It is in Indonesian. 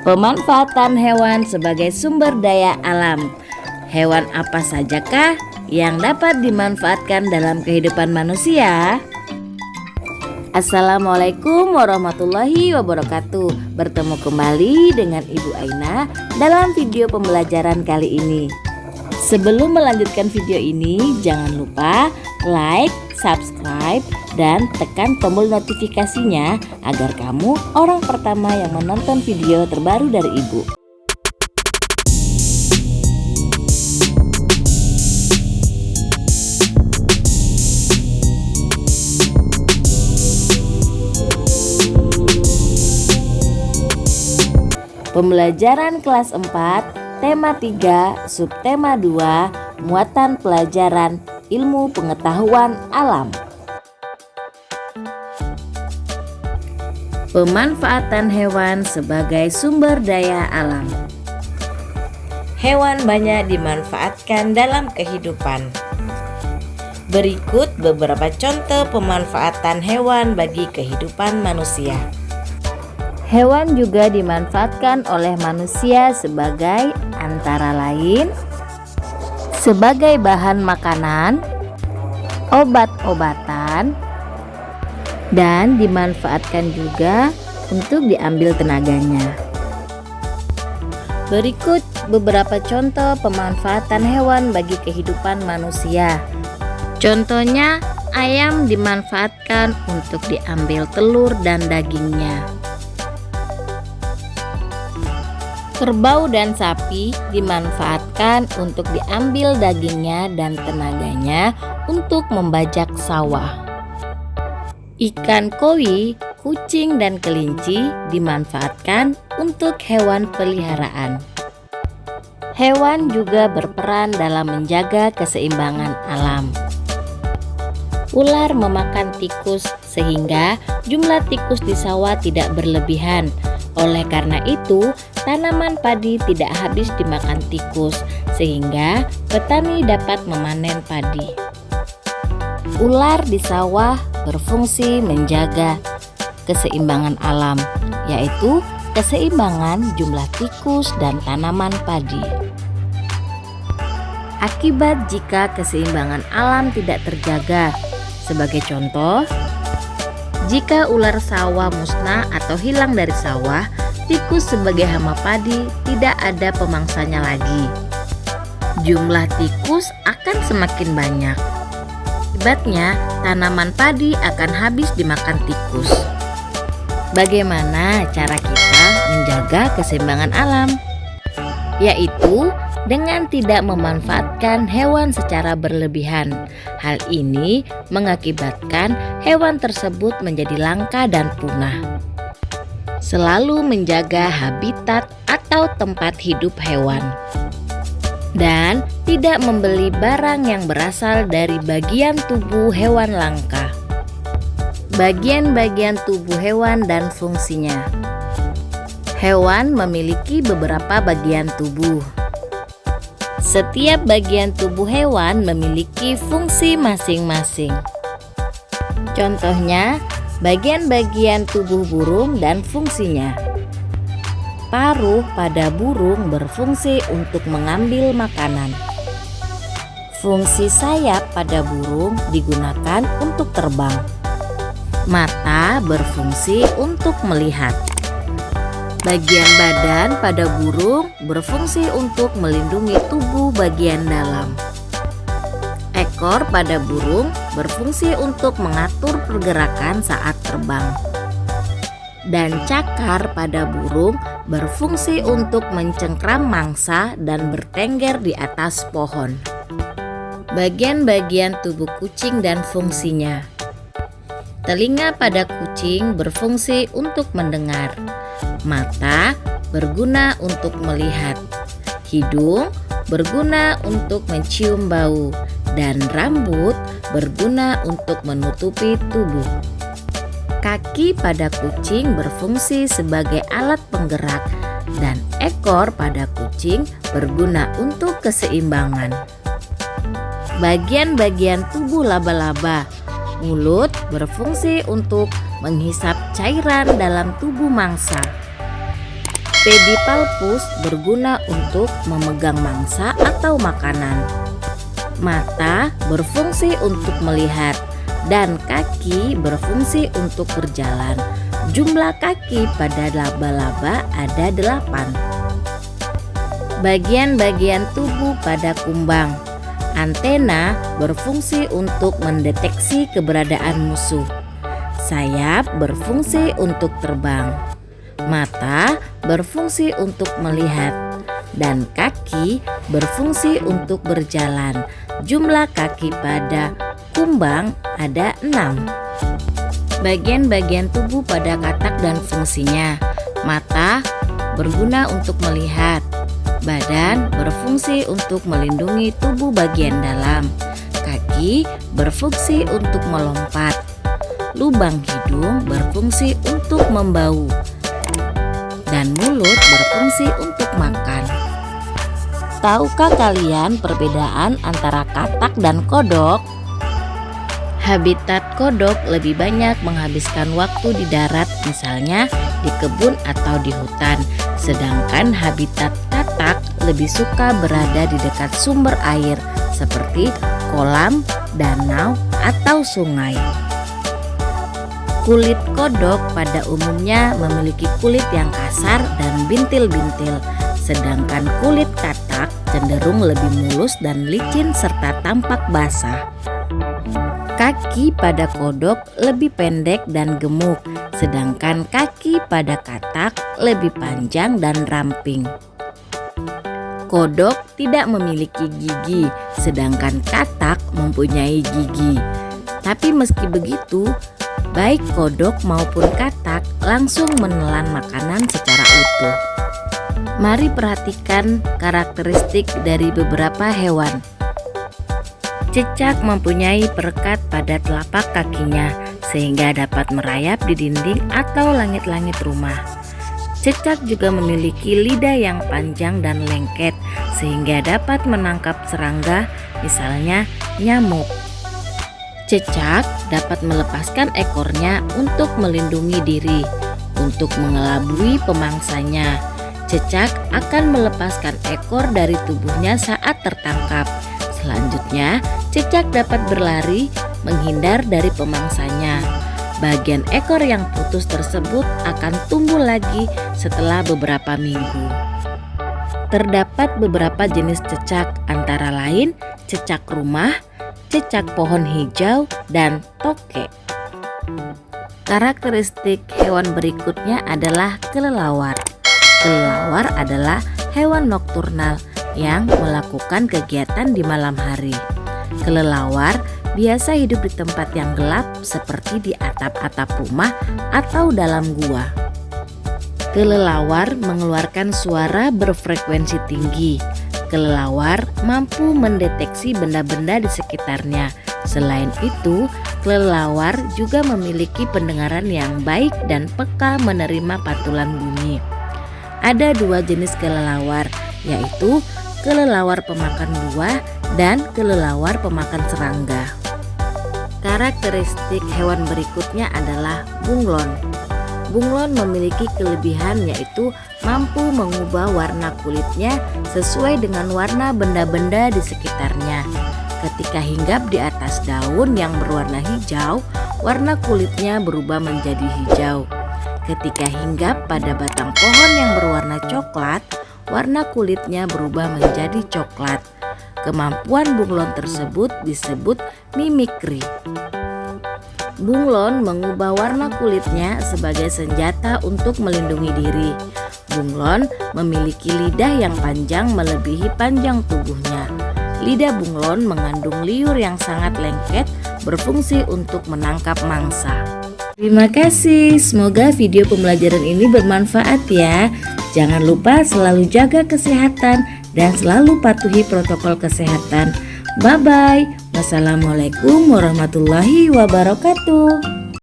Pemanfaatan hewan sebagai sumber daya alam. Hewan apa sajakah yang dapat dimanfaatkan dalam kehidupan manusia? Assalamualaikum warahmatullahi wabarakatuh. Bertemu kembali dengan Ibu Aina dalam video pembelajaran kali ini. Sebelum melanjutkan video ini, jangan lupa like, subscribe, dan tekan tombol notifikasinya agar kamu orang pertama yang menonton video terbaru dari Ibu. Pembelajaran kelas 4, tema 3, subtema 2, muatan pelajaran ilmu pengetahuan alam. Pemanfaatan hewan sebagai sumber daya alam. Hewan banyak dimanfaatkan dalam kehidupan. Berikut beberapa contoh pemanfaatan hewan bagi kehidupan manusia. Hewan juga dimanfaatkan oleh manusia sebagai antara lain sebagai bahan makanan, obat-obatan, dan dimanfaatkan juga untuk diambil tenaganya. Berikut beberapa contoh pemanfaatan hewan bagi kehidupan manusia. Contohnya, ayam dimanfaatkan untuk diambil telur dan dagingnya. Kerbau dan sapi dimanfaatkan untuk diambil dagingnya dan tenaganya untuk membajak sawah. Ikan koi, kucing, dan kelinci dimanfaatkan untuk hewan peliharaan. Hewan juga berperan dalam menjaga keseimbangan alam. Ular memakan tikus sehingga jumlah tikus di sawah tidak berlebihan. Oleh karena itu, tanaman padi tidak habis dimakan tikus, sehingga petani dapat memanen padi. Ular di sawah berfungsi menjaga keseimbangan alam, yaitu keseimbangan jumlah tikus dan tanaman padi. Akibat jika keseimbangan alam tidak terjaga, sebagai contoh, jika ular sawah musnah atau hilang dari sawah, tikus sebagai hama padi tidak ada pemangsanya lagi. Jumlah tikus akan semakin banyak. Akibatnya, tanaman padi akan habis dimakan tikus. Bagaimana cara kita menjaga keseimbangan alam? Yaitu dengan tidak memanfaatkan hewan secara berlebihan. Hal ini mengakibatkan hewan tersebut menjadi langka dan punah. Selalu menjaga habitat atau tempat hidup hewan. Dan tidak membeli barang yang berasal dari bagian tubuh hewan langka. Bagian-bagian tubuh hewan dan fungsinya. Hewan memiliki beberapa bagian tubuh. Setiap bagian tubuh hewan memiliki fungsi masing-masing. Contohnya, bagian-bagian tubuh burung dan fungsinya. Paruh pada burung berfungsi untuk mengambil makanan. Fungsi sayap pada burung digunakan untuk terbang. Mata berfungsi untuk melihat. Bagian badan pada burung berfungsi untuk melindungi tubuh bagian dalam. Ekor pada burung berfungsi untuk mengatur pergerakan saat terbang. Dan cakar pada burung berfungsi untuk mencengkram mangsa dan bertengger di atas pohon. Bagian-bagian tubuh kucing dan fungsinya. Telinga pada kucing berfungsi untuk mendengar. Mata berguna untuk melihat. Hidung berguna untuk mencium bau. Dan rambut berguna untuk menutupi tubuh. Kaki pada kucing berfungsi sebagai alat penggerak. Dan ekor pada kucing berguna untuk keseimbangan. Bagian-bagian tubuh laba-laba. Mulut berfungsi untuk menghisap cairan dalam tubuh mangsa. Pedipalpus berguna untuk memegang mangsa atau makanan. Mata berfungsi untuk melihat dan kaki berfungsi untuk berjalan. Jumlah kaki pada laba-laba ada 8. Bagian-bagian tubuh pada kumbang. Antena berfungsi untuk mendeteksi keberadaan musuh. Sayap berfungsi untuk terbang. Mata berfungsi untuk melihat. Dan kaki berfungsi untuk berjalan. Jumlah kaki pada kumbang ada 6. Bagian-bagian tubuh pada katak dan fungsinya. Mata berguna untuk melihat. Badan berfungsi untuk melindungi tubuh bagian dalam. Kaki berfungsi untuk melompat. Lubang hidung berfungsi untuk membau. Dan mulut berfungsi untuk makan. Tahukah kalian perbedaan antara katak dan kodok? Habitat kodok lebih banyak menghabiskan waktu di darat, misalnya di kebun atau di hutan. Sedangkan habitat katak lebih suka berada di dekat sumber air seperti kolam, danau, atau sungai. Kulit kodok pada umumnya memiliki kulit yang kasar dan bintil-bintil. Sedangkan kulit katak cenderung lebih mulus dan licin serta tampak basah. Kaki pada kodok lebih pendek dan gemuk, sedangkan kaki pada katak lebih panjang dan ramping. Kodok tidak memiliki gigi, sedangkan katak mempunyai gigi. Tapi meski begitu, baik kodok maupun katak langsung menelan makanan secara utuh. Mari perhatikan karakteristik dari beberapa hewan. Cicak mempunyai perekat pada telapak kakinya sehingga dapat merayap di dinding atau langit-langit rumah. Cicak juga memiliki lidah yang panjang dan lengket sehingga dapat menangkap serangga, misalnya nyamuk. Cicak dapat melepaskan ekornya untuk melindungi diri. Untuk mengelabui pemangsanya, cicak akan melepaskan ekor dari tubuhnya saat tertangkap. Selanjutnya, cicak dapat berlari menghindar dari pemangsanya. Bagian ekor yang putus tersebut akan tumbuh lagi setelah beberapa minggu. Terdapat beberapa jenis cicak, antara lain cicak rumah, cicak pohon hijau, dan tokek. Karakteristik hewan berikutnya adalah kelelawar. Kelelawar adalah hewan nokturnal yang melakukan kegiatan di malam hari. Kelelawar biasa hidup di tempat yang gelap seperti di atap-atap rumah atau dalam gua. Kelelawar mengeluarkan suara berfrekuensi tinggi. Kelelawar mampu mendeteksi benda-benda di sekitarnya. Selain itu, kelelawar juga memiliki pendengaran yang baik dan peka menerima pantulan bunyi. Ada 2 jenis kelelawar, yaitu kelelawar pemakan buah dan kelelawar pemakan serangga. Karakteristik hewan berikutnya adalah bunglon. Bunglon memiliki kelebihan yaitu mampu mengubah warna kulitnya sesuai dengan warna benda-benda di sekitarnya. Ketika hinggap di atas daun yang berwarna hijau, warna kulitnya berubah menjadi hijau. Ketika hinggap pada batang pohon yang berwarna coklat, warna kulitnya berubah menjadi coklat. Kemampuan bunglon tersebut disebut mimikri. Bunglon mengubah warna kulitnya sebagai senjata untuk melindungi diri. Bunglon memiliki lidah yang panjang melebihi panjang tubuhnya. Lidah bunglon mengandung liur yang sangat lengket, berfungsi untuk menangkap mangsa. Terima kasih, semoga video pembelajaran ini bermanfaat ya. Jangan lupa selalu jaga kesehatan dan selalu patuhi protokol kesehatan. Bye-bye. Wassalamualaikum warahmatullahi wabarakatuh.